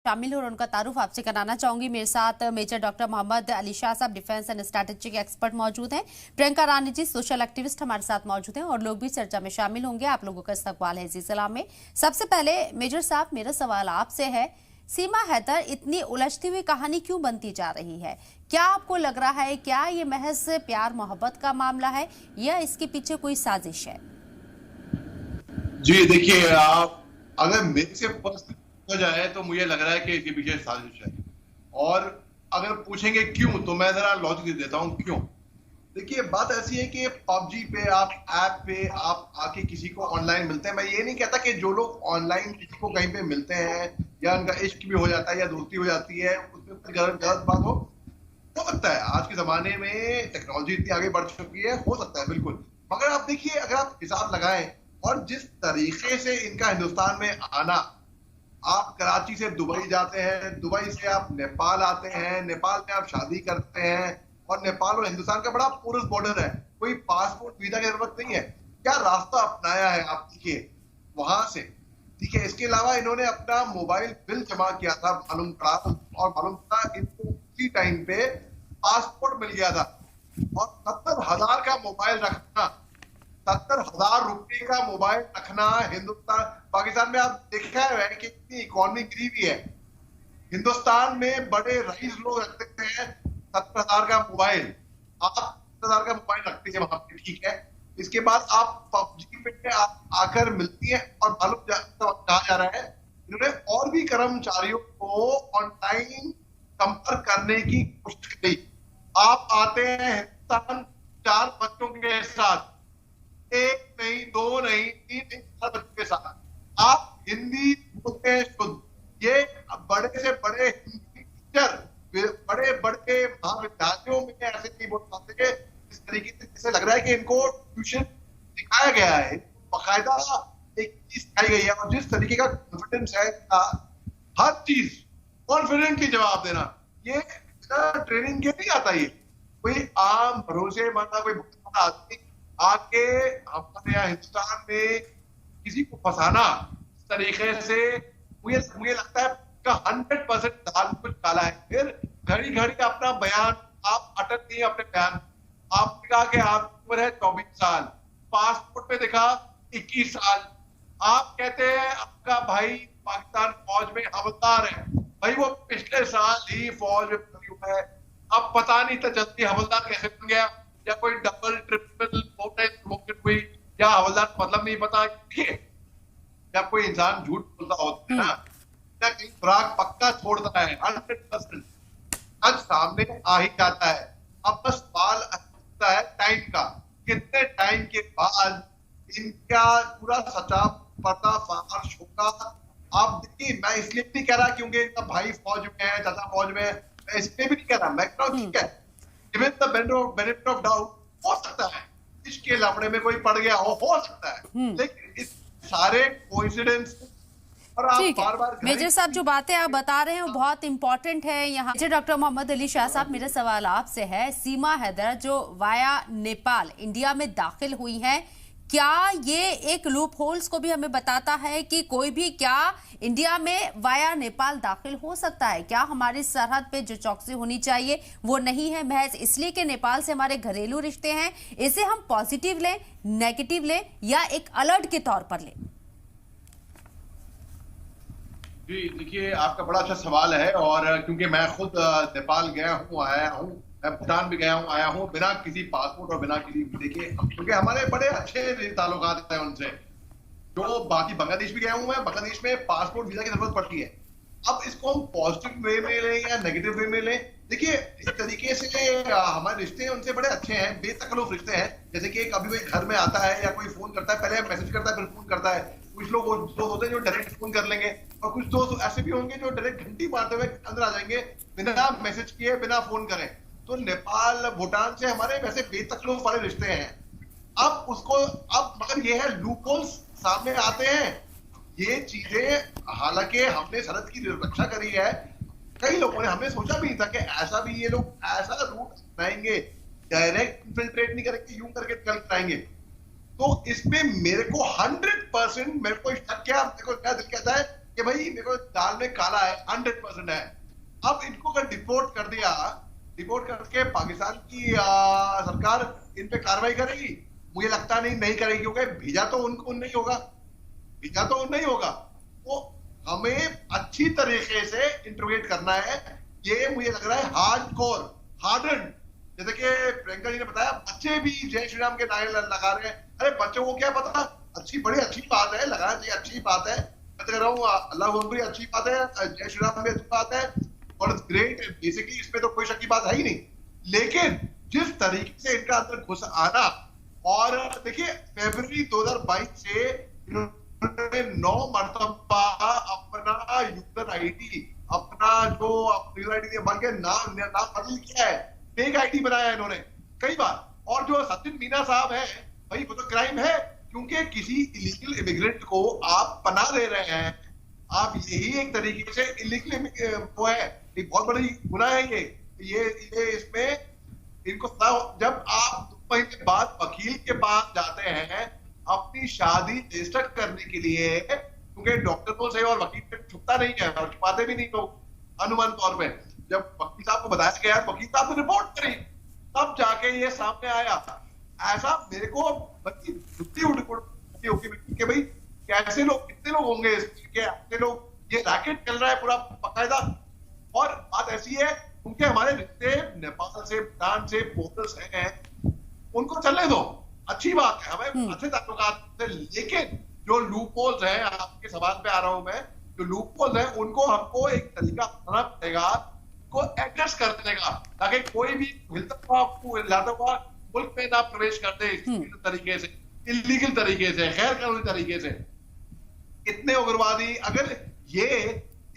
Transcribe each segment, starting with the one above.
शामिल हो और उनका तारुफ आपसे कराना चाहूंगी। मेरे साथ मेजर डॉक्टर मोहम्मद अली शाह साहब, डिफेंस एंड स्ट्रैटेजिक एक्सपर्ट मौजूद हैं। प्रियंका रानी जी, सोशल एक्टिविस्ट हमारे साथ मौजूद हैं और लोग भी चर्चा में शामिल होंगे। आप लोगों का इस्तकबाल है इसी सिलसिला में। सबसे पहले मेजर साहब, मेरा सवाल आपसे है, सीमा हैदर इतनी उलझती हुई कहानी क्यों बनती जा रही है? क्या आपको लग रहा है क्या ये महज प्यार मोहब्बत का मामला है या इसके पीछे कोई साजिश है? जी देखिए, आप अगर मेरे से पर्सनल हो जाए तो मुझे लग रहा है कि इसके पीछे साजिश है। और अगर पूछेंगे क्यों, तो मैं जरा लॉजिक दे देता हूँ क्यों। देखिए, बात ऐसी है कि पबजी पे आप ऐप पे आप आके किसी को ऑनलाइन मिलते हैं। मैं ये नहीं कहता कि जो लोग ऑनलाइन किसी को कहीं पे मिलते हैं या उनका इश्क भी हो जाता है या दोस्ती हो जाती है, उसमें कोई गलत बात हो सकता है। आज के जमाने में टेक्नोलॉजी इतनी आगे बढ़ चुकी है, हो सकता है बिल्कुल। मगर आप देखिए, अगर आप हिसाब लगाएं और जिस तरीके से इनका हिंदुस्तान में आना, आप कराची से दुबई जाते हैं, दुबई से आप नेपाल आते हैं, नेपाल में आप शादी करते हैं, और नेपाल और हिंदुस्तान का बड़ा पोरस बॉर्डर है, कोई पासपोर्ट वीजा की जरूरत नहीं है। क्या रास्ता अपनाया है आप देखिए वहां से। ठीक है, इसके अलावा इन्होंने अपना मोबाइल बिल जमा किया था, मालूम पड़ा, और मालूम पड़ा इनको उसी टाइम पे पासपोर्ट मिल गया था। और 70,000 का मोबाइल रखना, 70,000 रुपए का मोबाइल रखना हिंदुस्तान पाकिस्तान में, आप देखा है कि कितनी इकोनॉमी गिरी हुई है। हिंदुस्तान में बड़े रईस लोग रखते हैं 70,000 का मोबाइल, आप 70,000 का मोबाइल रखते हैं वहां पे, ठीक है। इसके बाद आप पबजी पे आप आकर मिलती हैं और मालूम कहा जा रहा है इन्होंने और भी कर्मचारियों को ऑनलाइन संपर्क करने की कोशिश की। आप आते हैं हिंदुस्तान 4 बच्चों के साथ, 1 नहीं, 2 नहीं, 3 नहीं, 4 बच्चों के साथ आप हिंदी बोलते हैं शुद्ध। ये बड़े से बड़े हिंदी टीचर, बड़े बड़े महाविद्यालयों में ऐसे नहीं बोल पाते। इस तरीके से जैसे लग रहा है कि इनको ट्यूशन सिखाया गया है, बाकायदा एक चीज सिखाई गई है। और जिस तरीके का कॉन्फिडेंस है, हर चीज कॉन्फिडेंटली जवाब देना, ये ट्रेनिंग के नहीं आता। ये कोई आम भरोसेमंद कोई आदमी आके हमारे यहाँ हिंदुस्तान में किसी को फंसाना इस तरीके से, मुझे लगता है का 100% दाल कुछ काला है। फिर घड़ी घड़ी अपना बयान, आप अटक नहीं अपने बयान। आपने कहा कि आपकी उम्र है 24 साल, पासपोर्ट पे दिखा 21 साल। आप कहते हैं आपका भाई पाकिस्तान फौज में हवलदार है, भाई वो पिछले साल ही फौज में भर्ती हुआ है। अब पता नहीं था जल्दी हवलदार कैसे बन गया, या कोई डबल ट्रिपल प्रमोशन हुई, या हवलदार मतलब नहीं पता। जब कोई इंसान झूठ बोलता होता है ना, या कहीं खुराक पक्का छोड़ता है 100% आज सामने आ ही जाता है। अब बस सवाल आता है टाइम का, कितने टाइम के बाद इनका पूरा सच्चा पर्दाफाश होगा। आप देखिए, मैं इसलिए नहीं कह रहा क्योंकि इनका भाई फौज में है, चाचा फौज में है, मैं इसलिए भी नहीं कह रहा। मैं कह रहा हूं ठीक है, given the benefit of doubt, हो सकता है इसके लफड़े में कोई पड़ गया हो सकता है, लेकिन इस सारे कोइंसिडेंस और आप ठीक है। बार बार मेजर साहब, जो बातें आप बता रहे हैं वो बहुत इंपॉर्टेंट है। यहाँ मेजर डॉक्टर मोहम्मद अली शाह साहब, मेरा सवाल आपसे है, सीमा हैदर जो वाया नेपाल इंडिया में दाखिल हुई है, क्या ये एक लूप होल्स को भी हमें बताता है कि कोई भी क्या इंडिया में वाया नेपाल दाखिल हो सकता है? क्या हमारी सरहद पे जो चौकसी होनी चाहिए वो नहीं है, महज इसलिए कि नेपाल से हमारे घरेलू रिश्ते हैं? इसे हम पॉजिटिव लें, नेगेटिव लें या एक अलर्ट के तौर पर लें? जी देखिए, आपका बड़ा अच्छा सवाल है। और क्योंकि मैं खुद नेपाल गया हूँ, आया हूँ, मैं भूटान भी गया हूँ, आया हूँ, बिना किसी पासपोर्ट और बिना किसी वीजे के, क्योंकि हमारे बड़े अच्छे ताल्लुकात हैं उनसे। जो बाकी बांग्लादेश भी गया हूँ मैं, बांग्लादेश में पासपोर्ट वीजा की जरूरत पड़ती है। अब इसको हम पॉजिटिव वे में लें या नेगेटिव वे में लें, देखिए इस तरीके से हमारे रिश्ते उनसे बड़े अच्छे हैं, बेतकल्लुफ रिश्ते हैं। जैसे कि कभी कोई घर में आता है या कोई फोन करता है, पहले मैसेज करता है फिर फोन करता है। कुछ लोग दोस्त होते हैं जो डायरेक्ट फोन कर लेंगे, और कुछ दोस्त ऐसे भी होंगे जो डायरेक्ट घंटी मारते हुए अंदर आ जाएंगे बिना मैसेज किए, बिना फोन करें। तो नेपाल भूटान से हमारे वैसे बेतकल्लुफ वाले रिश्ते हैं। अब उसको मगर ये है लूपहोल्स सामने आते हैं। ये चीजें, हालांकि हमने सरहद की रक्षा करी है, कई लोगों ने, हमने सोचा भी नहीं था कि ऐसा भी ये लोग ऐसा रूट अपनाएंगे, डायरेक्ट इन्फिल्ट्रेट नहीं करेंगे, यूं करके चल कराएंगे। तो इसमें मेरे को 100% मेरे को शक क्या, मेरे को क्या दिल कहता है कि भाई मेरे को दाल में काला है, 100% है। अब इनको अगर डिपोर्ट कर दिया, डिपोर्ट करके पाकिस्तान की सरकार इन पे कार्रवाई करेगी? मुझे लगता नहीं करेगी, क्योंकि भेजा तो उनको नहीं होगा, भेजा तो नहीं होगा। तो हमें अच्छी तरीके से इंट्रोगेट करना है। ये मुझे लग रहा है हार्डकोर, हार्डन, जैसे कि प्रियंका जी ने बताया, बच्चे भी जय श्री राम के नारे लगा रहे हैं। अरे बच्चों को क्या पता, बड़ी अच्छी बात है, लगाना चाहिए, अच्छी बात है। मैं कह रहा हूँ अल्लाह अकबर अच्छी बात है, जय श्री राम भी अच्छी बात है, और ग्रेट, बेसिकली इसमें तो कोई शक की बात है ही नहीं। लेकिन जिस तरीके से इनका अंदर घुस आना, और देखिए फरवरी 2022 से इन्होंने 9 मरतबा अपना यूजर आईडी, अपना जो यूजर आईडी बन के नाम बदल किया है, फेक आईडी बनाया है इन्होंने कई बार। और जो सचिन मीना साहब है, भाई वो तो क्राइम है, क्योंकि किसी इलीगल इमिग्रेंट को आप पनाह दे रहे हैं, आप यही एक तरीके से इलीगल वो है, एक बहुत बड़ी गुनाह है ये इसमें इनको। जब आप 2 महीने बाद वकील के पास जाते हैं अपनी शादी रजिस्टर करने के लिए, क्योंकि डॉक्टरों से और वकील से छुपता नहीं है और छुपाते भी नहीं लोग अनुमान तौर पे, जब वकील साहब को बताया गया, वकील साहब ने रिपोर्ट करी, तब जाके ये सामने आया। ऐसा मेरे को कि भाई कैसे लोग, कितने लोग होंगे ऐसे लोग, ये रैकेट चल रहा है पूरा बाकायदा। और बात ऐसी है, क्योंकि हमारे रिश्ते नेपाल से, भूटान से, बॉर्डर्स हैं, उनको चलने दो, अच्छी बात है, हमें अच्छे ताल्लुकात से। लेकिन जो लूपहोल्स हैं, आपके सवाल पे आ रहा हूं मैं, जो लूपहोल्स हैं उनको हमको एक तरीका अपनाना पड़ेगा, को एडजस्ट कर देगा, ताकि कोई भी हिलाता हुआ मुल्क में ना प्रवेश कर दे तरीके से, इलीगल तरीके से, गैर कानूनी तरीके से। इतने उग्रवादी अगर ये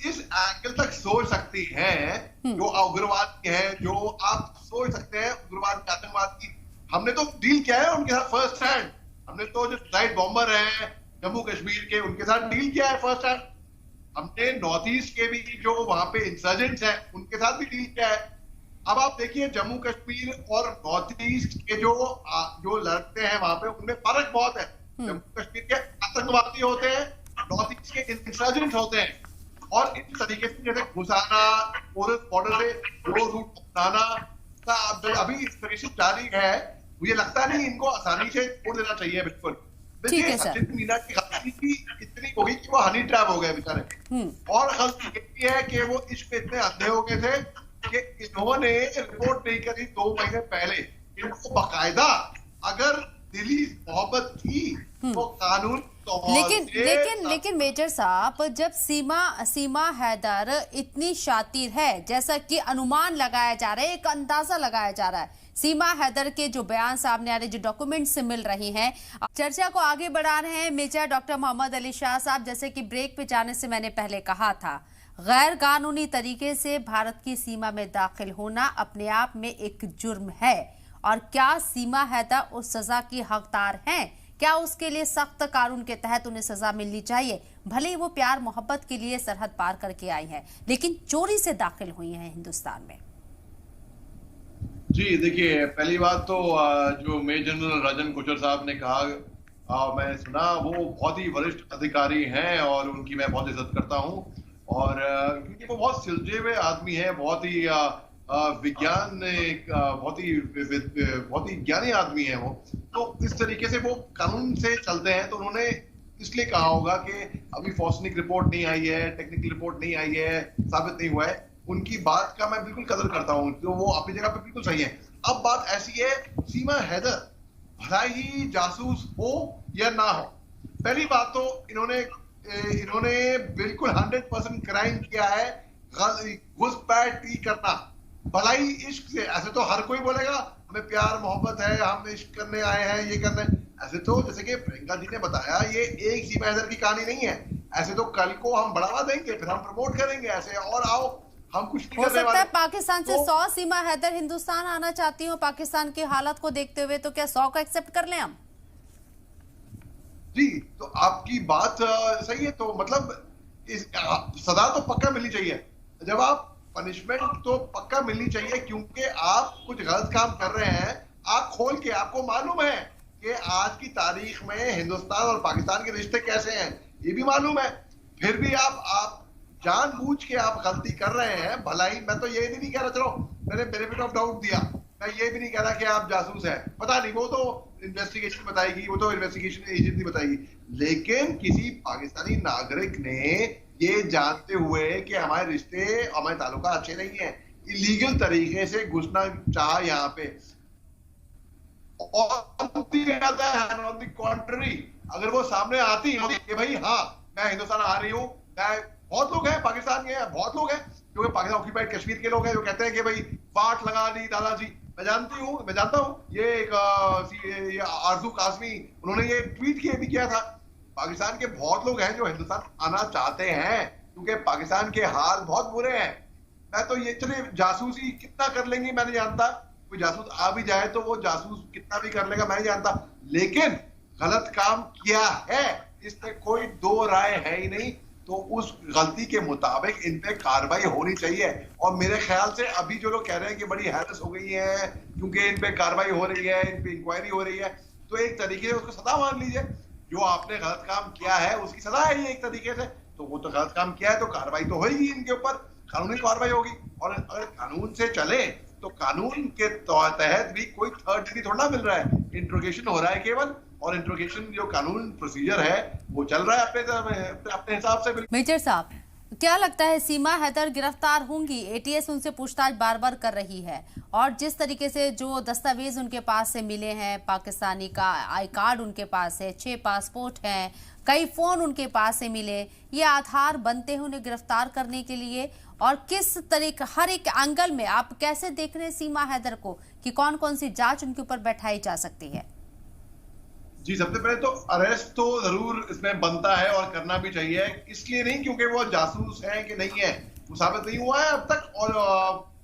इस एंगल तक सोच सकती हैं, जो उग्रवादी हैं, जो आप सोच सकते हैं उग्रवाद की, आतंकवाद की, हमने तो डील किया है उनके साथ फर्स्ट हैंड। हमने तो जो फ्लाइट बॉम्बर हैं जम्मू कश्मीर के, उनके साथ डील किया है फर्स्ट हैंड। हमने नॉर्थ ईस्ट के भी जो वहां पे इंसर्जेंट्स हैं उनके साथ भी डील किया है। अब आप देखिए जम्मू कश्मीर और नॉर्थ ईस्ट के जो लड़ते हैं वहां पे, उनमें फर्क बहुत है। जम्मू कश्मीर के आतंकवादी होते हैं, नॉर्थ ईस्ट के इंसर्जेंट्स होते हैं। और इस तरीके से जैसे घुसाना, बॉर्डर से वो रूट अपनाना, अभी इंस्पिरेशन जारी है। मुझे लगता नहीं इनको आसानी से छोड़ देना चाहिए, बिल्कुल। देखिए सचिन मीना की गलती भी इतनी होगी कि वो हनी ट्रैप हो गए बेचारे। और गलती ये भी है कि वो इश्क में इतने अंधे हो गए थे कि इन्होंने रिपोर्ट नहीं करी 2 महीने पहले। इनको बाकायदा अगर दिली मोहब्बत थी तो कानून लेकिन मेजर साहब, जब सीमा हैदर इतनी शातिर है, जैसा कि अनुमान लगाया जा रहा है, एक अंदाजा लगाया जा रहा है, सीमा हैदर के जो बयान सामने आ रहे, जो डॉक्यूमेंट्स से मिल रही हैं, चर्चा को आगे बढ़ा रहे हैं मेजर डॉक्टर मोहम्मद अली शाह साहब। जैसे कि ब्रेक पे जाने से मैंने पहले कहा था, गैर कानूनी तरीके से भारत की सीमा में दाखिल होना अपने आप में एक जुर्म है। और क्या सीमा हैदर उस सजा की हकदार हैं? क्या उसके लिए सख्त कानून के तहत उन्हें सजा मिलनी चाहिए? भले ही वो प्यार मोहब्बत के लिए सरहद पार करके आई हैं, लेकिन चोरी से दाखिल हुई हैं हिंदुस्तान में। जी देखिए, पहली बात तो जो मेजर जनरल राजन कोचर साहब ने कहा, मैं सुना, वो बहुत ही वरिष्ठ अधिकारी हैं और उनकी मैं बहुत इज्जत करता हूं। और क्योंकि वो बहुत सुलझे हुए आदमी है, बहुत ही विज्ञान, बहुत ही ज्ञानी आदमी है वो। तो इस तरीके से वो कानून से चलते हैं। तो उन्होंने इसलिए कहा होगा कि अभी फॉरेंसिक रिपोर्ट नहीं आई है, टेक्निकल रिपोर्ट नहीं आई है, साबित नहीं हुआ है। उनकी बात का मैं बिल्कुल कदर करता हूं, तो वो अपनी जगह पे बिल्कुल सही है। अब बात ऐसी है, सीमा हैदर भला ही जासूस हो या ना हो, पहली बात तो इन्होंने बिल्कुल 100% क्राइम किया है, घुसपैठ करना, भलाई इश्क से। ऐसे तो हर कोई बोलेगा हमें प्यार मोहब्बत है, हम इश्क करने आए हैं, ये करने। ऐसे तो जैसे कि प्रियंका जी ने बताया, ये एक सीमा हैदर की कहानी नहीं है। ऐसे तो कल को हम बढ़ावा देंगे, फिर हम प्रमोट करेंगे, ऐसे और आओ, हम कुछ नहीं हो सकता है पाकिस्तान से 100 सीमा हैदर हिंदुस्तान आना चाहती हो। पाकिस्तान की हालत को देखते हुए तो क्या 100 को एक्सेप्ट कर लें हम? जी, तो आपकी बात सही है। तो मतलब सजा तो पक्का मिलनी चाहिए। जब आप पनिशमेंट तो पक्का मिलनी चाहिए, क्योंकि आप कुछ गलत काम कर रहे हैं। आप खोल के, आपको मालूम है कि आज की तारीख में हिंदुस्तान और पाकिस्तान के रिश्ते कैसे हैं, ये भी मालूम है। फिर भी आप जानबूझ के आप गलती कर रहे हैं। भलाई मैं तो ये भी नहीं कह रहा, चलो मैंने बेनिफिट ऑफ डाउट दिया, मैं ये भी नहीं कह रहा कि आप जासूस हैं, पता नहीं, वो तो इन्वेस्टिगेशन बताएगी, वो तो इन्वेस्टिगेशन एजेंसी बताएगी। लेकिन किसी पाकिस्तानी नागरिक ने ये जानते हुए कि हमारे रिश्ते, हमारे ताल्लुकात अच्छे नहीं है, इलीगल तरीके से घुसना चाहा यहाँ पे। और ऑन द कॉन्ट्ररी, अगर वो सामने आती है कि भाई हाँ मैं हिंदुस्तान आ रही हूँ, मैं, बहुत लोग हैं पाकिस्तान के, बहुत लोग हैं क्योंकि पाकिस्तान ऑक्यूपाइड कश्मीर के लोग हैं जो कहते हैं कि भाई फाट लगा ली दादाजी। मैं जानता हूँ ये एक ये आरजू कासमी, उन्होंने ये ट्वीट भी किया था। पाकिस्तान के बहुत लोग हैं जो हिंदुस्तान आना चाहते हैं क्योंकि पाकिस्तान के हाल बहुत बुरे हैं। मैं तो ये, चले जासूसी कितना कर लेंगे मैं नहीं जानता, कोई जासूस आ भी जाए तो वो जासूस कितना भी कर लेगा मैं नहीं जानता, लेकिन गलत काम किया है इसमें कोई दो राय है ही नहीं। तो उस गलती के मुताबिक इन पे कार्रवाई होनी चाहिए। और मेरे ख्याल से अभी जो लोग कह रहे हैं कि बड़ी हैरस हो गई है क्योंकि इन पे कार्रवाई हो रही है, इन पे इंक्वायरी हो रही है, तो एक तरीके से उसको सजा मान लीजिए। जो आपने गलत काम किया है उसकी सजा है ये एक तरीके से, तो वो तो गलत काम किया है तो कार्रवाई तो होगी इनके ऊपर, कानूनी कार्रवाई होगी। और अगर कानून से चले तो कानून के तहत भी कोई थर्ड डिग्री थोड़ा ना मिल रहा है, इंट्रोगेशन हो रहा है केवल, और इंट्रोगेशन जो कानून प्रोसीजर है वो चल रहा है अपने हिसाब से। मेजर साहब, क्या लगता है सीमा हैदर गिरफ्तार होंगी? एटीएस उनसे पूछताछ बार बार कर रही है और जिस तरीके से जो दस्तावेज उनके पास से मिले हैं, पाकिस्तानी का आई कार्ड उनके पास है, 6 पासपोर्ट हैं, कई फोन उनके पास से मिले, ये आधार बनते हैं उन्हें गिरफ्तार करने के लिए। और किस तरीके, हर एक एंगल में आप कैसे देख रहे हैं सीमा हैदर को कि कौन कौन सी जांच उनके ऊपर बैठाई जा सकती है? जी, सबसे पहले तो अरेस्ट तो जरूर इसमें बनता है और करना भी चाहिए, इसलिए नहीं क्योंकि वो जासूस है कि नहीं है, वो साबित नहीं हुआ है अब तक, और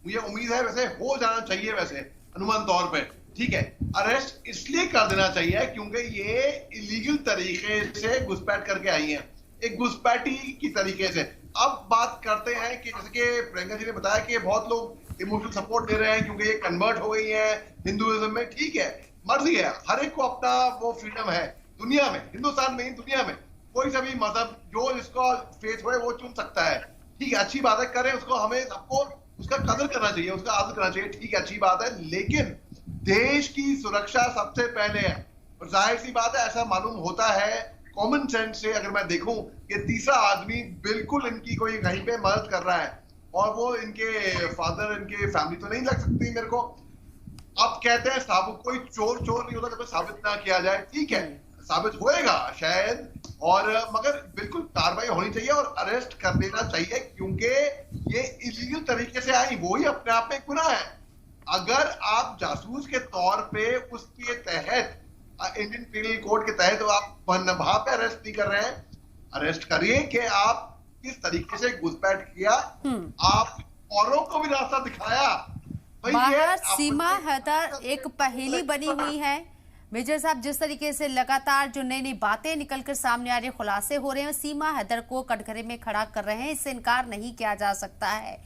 मुझे उम्मीद है वैसे हो जाना चाहिए, वैसे अनुमान तौर पे, ठीक है। अरेस्ट इसलिए कर देना चाहिए क्योंकि ये इलीगल तरीके से घुसपैठ करके आई है, एक घुसपैठी की तरीके से। अब बात करते हैं कि जैसे कि प्रियंका जी ने बताया कि बहुत लोग इमोशनल सपोर्ट दे रहे हैं क्योंकि ये कन्वर्ट हो गई है हिंदुइज्म में, ठीक है, मर्जी है, हर एक को अपना वो फ्रीडम है दुनिया में, हिंदुस्तान में ही, दुनिया में कोई सा भी मजहब जो जिसको फेथ हो वो चुन सकता है, ठीक है, अच्छी बात है, करें उसको, हमें सबको उसका कदर करना चाहिए, उसका आदर करना चाहिए, ठीक है, अच्छी बात है। लेकिन देश की सुरक्षा सबसे पहले है, और जाहिर सी बात है ऐसा मालूम होता है कॉमन सेंस से, अगर मैं देखूं कि तीसरा आदमी बिल्कुल इनकी कोई कहीं पे मदद कर रहा है और वो इनके फादर, इनके फैमिली तो नहीं लग सकती मेरे को। अब कहते हैं साबित, कोई चोर नहीं होता जब तक साबित ना किया जाए, ठीक है, साबित होएगा शायद, और मगर बिल्कुल कार्रवाई होनी चाहिए और अरेस्ट कर देना चाहिए क्योंकि ये इलीगल तरीके से आई, वो ही अपने आप में गुनाह है। अगर आप जासूस के तौर पे उसके तहत इंडियन पीनल कोड के तहत तो आप वहां पे अरेस्ट नहीं कर रहे हैं, अरेस्ट करिए कि आप किस तरीके से घुसपैठ किया, आप औरों को भी रास्ता दिखाया। बाहर सीमा हैदर एक पहेली बनी हुई है मेजर साहब, जिस तरीके से लगातार जो नई नई बातें निकलकर सामने आ रही, खुलासे हो रहे हैं, सीमा हैदर को कटघरे में खड़ा कर रहे हैं, इससे इनकार नहीं किया जा सकता है।